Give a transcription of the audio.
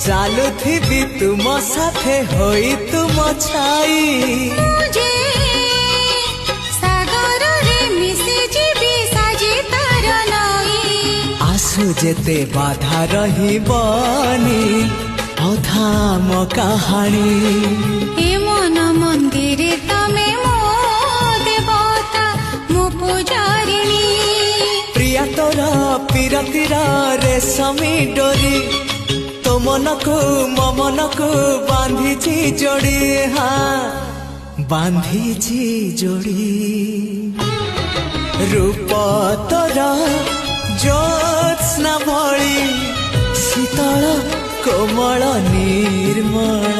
ଚାଲୁଥିବି ତୁମ ସାଥେ ହୋଇ ତୁମ ଛାଇ मुझे ସାଗରରେ ମିଶିଯିବି ସାଜି ତାର ନଈ ଆସୁ ଯେତେ ବାଧା ରହିବନି ଅଧା ମୋ କାହାଣୀ ଏ ମନ ମନ୍ଦିରେ ତମେ ମୋ ଦେବତା ମୋ ପୂଜାରିଣୀ ପ୍ରିୟା ତୋର ପିରତିର ରେଶମୀ ଡୋରି तो मनକୁ ମୋ ମନକୁ ବାନ୍ଧିଛି ଯୋଡ଼ି ବାନ୍ଧିଛି ଯୋଡ଼ି ରୂପ ତୋର ଜ୍ୟୋତ୍ସ୍ନା ଭଳି ଶୀତଳ କୋମଳ ନିର୍ମଳ